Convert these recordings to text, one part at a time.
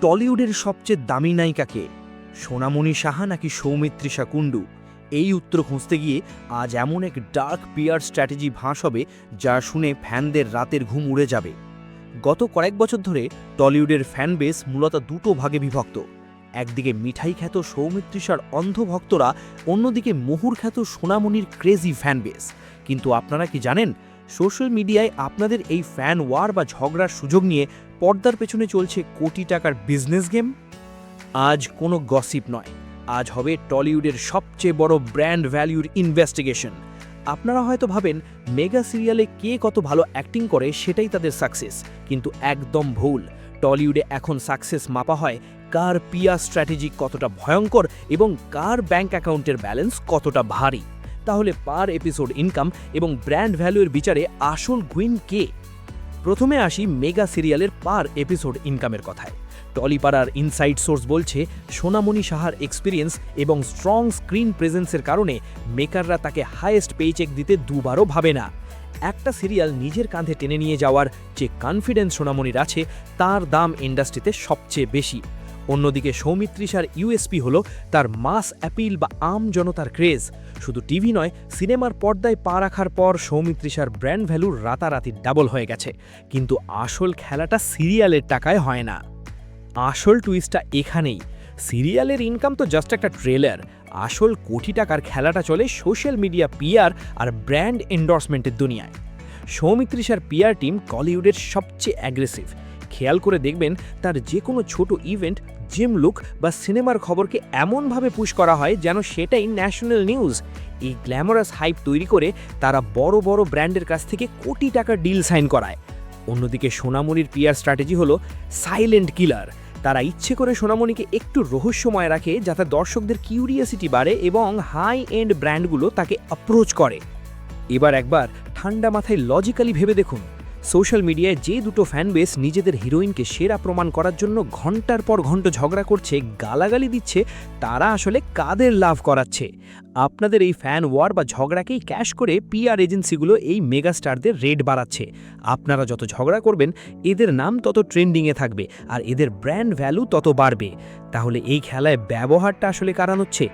টলিউডের সবচেয়ে দামি নায়িকাকে সোনামণি সাহা নাকি সৌমিত্রিষা কুণ্ডু? এই উত্তর খুঁজতে গিয়ে আজ এমন এক ডার্ক পিআর স্ট্র্যাটেজি ফাঁস হবে যা শুনে ফ্যানদের রাতের ঘুম উড়ে যাবে। গত কয়েক বছর ধরে টলিউডের ফ্যান বেস মূলত দুটো ভাগে বিভক্ত। একদিকে মিঠাই খ্যাত সৌমিত্রিষার অন্ধ ভক্তরা, অন্যদিকে মুহুর খ্যাত সোনামণির ক্রেজি ফ্যান বেস। কিন্তু আপনারা কি জানেন, সোশ্যাল মিডিয়ায় আপনাদের এই ফ্যান ওয়ার বা ঝগড়ার সুযোগ নিয়ে পর্দার পেছনে চলছে কোটি টাকার বিজনেস গেম? আজ কোনো গসিপ নয়, আজ হবে টলিউডের সবচেয়ে বড় ব্র্যান্ড ভ্যালুর ইনভেস্টিগেশন। আপনারা হয়তো ভাবেন মেগা সিরিয়ালে কে কত ভালো অ্যাক্টিং করে সেটাই তাদের সাকসেস, কিন্তু একদম ভুল। টলিউডে এখন সাকসেস মাপা হয় কার পিআর স্ট্র্যাটেজি কতটা ভয়ঙ্কর এবং কার ব্যাংক অ্যাকাউন্টের ব্যালেন্স কতটা ভারী। তাহলে পার এপিসোড ইনকাম এবং ব্র্যান্ড ভ্যালুয়ের বিচারে আসল গুইন কে? প্রথমে আসি মেগা সিরিয়ালের পার এপিসোড ইনকামের কথায়। টলিপাড়ার ইনসাইড সোর্স বলছে, সোনামণি সাহার এক্সপিরিয়েন্স এবং স্ট্রং স্ক্রিন প্রেজেন্সের কারণে মেকাররা তাকে হাইয়েস্ট পেচেক দিতে দুবারও ভাবে না। একটা সিরিয়াল নিজের কাঁধে টেনে নিয়ে যাওয়ার যে কনফিডেন্স সোনামণির আছে, তার দাম ইন্ডাস্ট্রিতে সবচেয়ে বেশি। অন্যদিকে সৌমিত্রিষার ইউএসপি হলো তার মাস অ্যাপিল বা আম জনতার ক্রেজ। শুধু টিভি নয়, সিনেমার পর্দায় পা রাখার পর সৌমিত্রিষার ব্র্যান্ড ভ্যালু রাতারাতি ডাবল হয়ে গেছে। কিন্তু আসল খেলাটা সিরিয়ালের টাকায় হয় না। আসল টুইস্টটা এখানেই। সিরিয়ালের ইনকাম তো জাস্ট একটা ট্রেলার, আসল কোটি টাকার খেলাটা চলে সোশ্যাল মিডিয়া পিআর আর ব্র্যান্ড এন্ডোর্সমেন্টের দুনিয়ায়। সৌমিত্রিষার পিআর টিম কলিউডের সবচেয়ে অ্যাগ্রেসিভ। খেয়াল করে দেখবেন, তার যে কোনো ছোট ইভেন্ট, জিম লুক বা সিনেমার খবরকে এমনভাবে পুশ করা হয় যেন সেটাই ন্যাশনাল নিউজ। এই গ্ল্যামারাস হাইপ তৈরি করে তারা বড় বড় ব্র্যান্ডের কাছ থেকে কোটি টাকার ডিল সাইন করায়। অন্যদিকে সোনামণির পিআর স্ট্র্যাটেজি হলো সাইলেন্ট কিলার। তারা ইচ্ছে করে সোনামণিকে একটু রহস্যময় রাখে যাতে দর্শকদের কিউরিয়াসিটি বাড়ে এবং হাই এন্ড ব্র্যান্ডগুলো তাকে অ্যাপ্রোচ করে। এবার একবার ঠান্ডা মাথায় লজিক্যালি ভেবে দেখুন, সোশ্যাল মিডিয়ায় যে দুটো ফ্যান বেস নিজেদের হিরোইনকে সেরা প্রমাণ করার জন্য ঘন্টার পর ঘন্টা ঝগড়া করছে, গালাগালি দিচ্ছে, তারা আসলে কাদের লাভ করাচ্ছে? আপনাদের এই ফ্যান ওয়ার বা ঝগড়াকেই ক্যাশ করে পিআর এজেন্সিগুলো এই মেগাস্টারদের রেট বাড়াচ্ছে। আপনারা যত ঝগড়া করবেন, এদের নাম তত ট্রেন্ডিংয়ে থাকবে আর এদের ব্র্যান্ড ভ্যালু তত বাড়বে। তাহলে এই খেলায় ব্যবহারটা আসলে কারা হচ্ছে,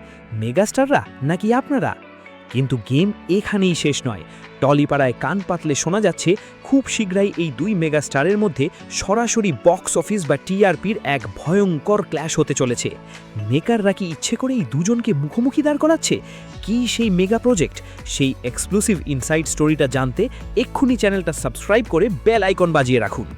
মেগাস্টাররা নাকি আপনারা? কিন্তু গেম এখানেই শেষ নয়। টলিপাড়ায় কান পাতলে শোনা যাচ্ছে, খুব শীঘ্রই এই দুই মেগাস্টারের মধ্যে সরাসরি বক্স অফিস বা টিআরপির এক ভয়ঙ্কর ক্ল্যাশ হতে চলেছে। মেকাররা কি ইচ্ছে করে এই দুজনকে মুখোমুখি দাঁড় করাচ্ছে? কি সেই মেগা প্রজেক্ট? সেই এক্সক্লুসিভ ইনসাইড স্টোরিটা জানতে এক্ষুনি চ্যানেলটা সাবস্ক্রাইব করে বেল আইকন বাজিয়ে রাখুন।